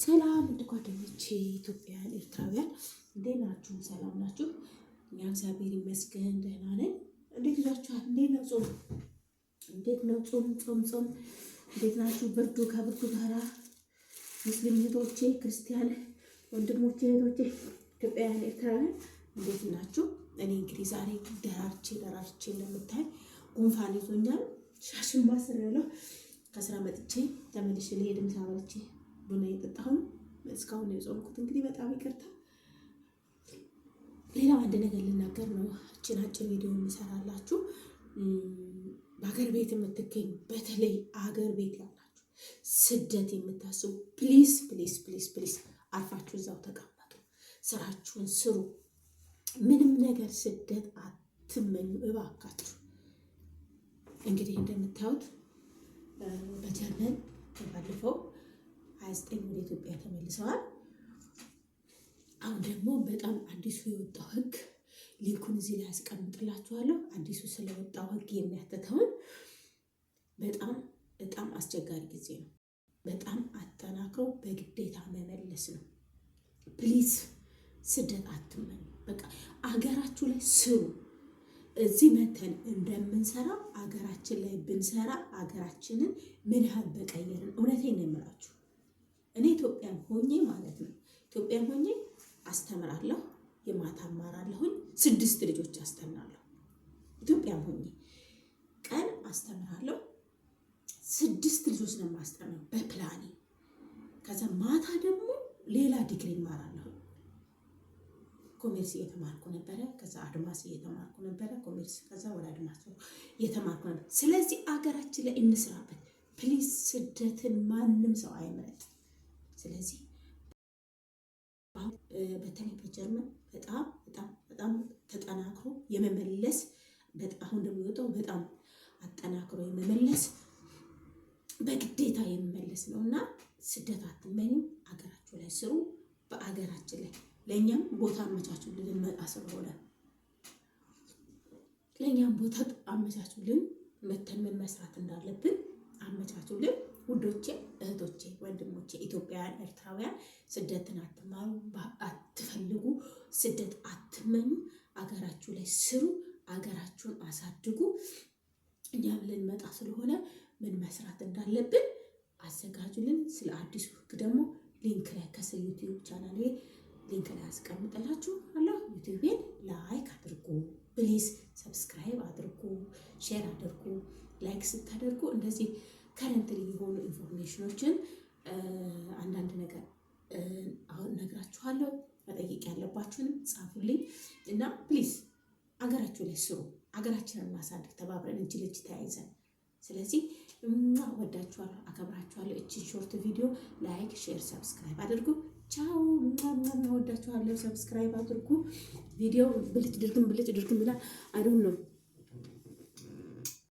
ሰላም እንደ ጓደኞቼ ኢትዮጵያውያን ኤርትራውያን እንዴት ናችሁ? ሰላም ናችሁ? እኛ እግዚአብሔር ይመስገን ደህና ነን። እንዴት ናችኋል? እንዴት ነው ጾም? እንዴት ነው ጾም እንዴት ናችሁ? ብርዱ ከብርዱ ጋራ ሙስሊም እህቶቼ፣ ክርስቲያን ወንድሞቼ፣ እህቶቼ ኢትዮጵያውያን ኤርትራውያን እንዴት ናችሁ? እኔ እንግዲህ ዛሬ ደራርቼ ለምታይ ጉንፋን ይዞኛል። ሻሽማ ስር ያለው ከስራ መጥቼ ተመልሼ ልሄድ ምሳ በልቼ ቡና እየጠጣሁ እስካሁን ነው የጾምኩት። እንግዲህ በጣም ይቅርታ። ሌላ አንድ ነገር ልናገር ነው። እቺን አጭር ቪዲዮ እንሰራላችሁ። በሀገር ቤት የምትገኙ በተለይ አገር ቤት ያላችሁ ስደት የምታስቡ ፕሊዝ ፕሊዝ ፕሊዝ ፕሊዝ አርፋችሁ እዛው ተቀመጡ፣ ስራችሁን ስሩ። ምንም ነገር ስደት አትመኙ እባካችሁ። እንግዲህ እንደምታዩት በጀርመን ባለፈው 29 ወደ ኢትዮጵያ ተመልሰዋል። አሁን ደግሞ በጣም አዲሱ የወጣው ህግ ሊንኩን እዚህ ላይ ያስቀምጥላችኋለሁ። አዲሱ ስለወጣው ህግ የሚያተተውን በጣም አስቸጋሪ ጊዜ ነው። በጣም አጠናክሮ በግዴታ መመለስ ነው። ፕሊዝ ስደት አትመኑ። በቃ አገራችሁ ላይ ስሩ። እዚህ መተን እንደምንሰራ አገራችን ላይ ብንሰራ አገራችንን ምን ያህል በቀየርን። እውነቴን ነው የምላችሁ። እኔ ኢትዮጵያን ሆኜ ማለት ነው ኢትዮጵያን ሆኜ አስተምራለሁ፣ የማታ አማራለሁኝ፣ 6 ልጆች አስተምራለሁ። ኢትዮጵያን ሆኜ ቀን አስተምራለሁ፣ 6 ልጆች ነው የማስተምረው በፕላኔ። ከዛ ማታ ደግሞ ሌላ ዲግሪ እማራለሁ። ኮሜርስ እየተማርኩ ነበረ፣ ከዛ አድማስ እየተማርኩ ነበረ፣ ኮሜርስ ከዛ ወደ አድማስ እየተማርኩ ነበር። ስለዚህ አገራችን ላይ እንስራበት ፕሊዝ። ስደትን ማንም ሰው አይመረጥ። ስለዚህ በተለይ በጀርመን በጣም ተጠናክሮ የመመለስ አሁን እንደሚወጣው በጣም አጠናክሮ የመመለስ በግዴታ የመመለስ ነውና ስደት አትመኙ። አገራችሁ ላይ ስሩ። በአገራችን ላይ ለኛም ቦታ አመቻቹልን እንመጣ ስለሆነ ለኛም ቦታ አመቻቹልን፣ መተን ምን መስራት እንዳለብን አመቻቹልን። ውዶቼ፣ እህቶቼ፣ ወንድሞቼ ኢትዮጵያውያን ኤርትራውያን ስደትን አትማሩ፣ አትፈልጉ፣ ስደት አትመኙ። አገራችሁ ላይ ስሩ፣ አገራችሁን አሳድጉ። እኛም ልንመጣ ስለሆነ ምን መስራት እንዳለብን አዘጋጁልን። ስለ አዲሱ ህግ ደግሞ ሊንክ ላይ ከስር ዩቲዩብ ቻናል ሊንክ ላይ አስቀምጥላችሁ አለሁ። ዩቲዩብን ላይክ አድርጉ ፕሊዝ፣ ሰብስክራይብ አድርጉ፣ ሼር አድርጉ። ላይክ ስታደርጉ እንደዚህ ከረንትሊ የሆኑ ኢንፎርሜሽኖችን አንዳንድ ነገር አሁን ነግራችኋለሁ። መጠየቅ ያለባችሁንም ጻፉልኝ እና ፕሊዝ አገራችሁ ላይ ስሩ። አገራችንን እናሳድግ ተባብረን እጅ ለእጅ ተያይዘን። ስለዚህ ወዳችኋለሁ፣ አከብራችኋለሁ። እቺን ሾርት ቪዲዮ ላይክ፣ ሼር፣ ሰብስክራይብ አድርጉ። ቻው። ወዳችኋለሁ። ሰብስክራይብ አድርጉ። ቪዲዮ ብልጭ ድርግም ብላ አይ ዶንት ኖ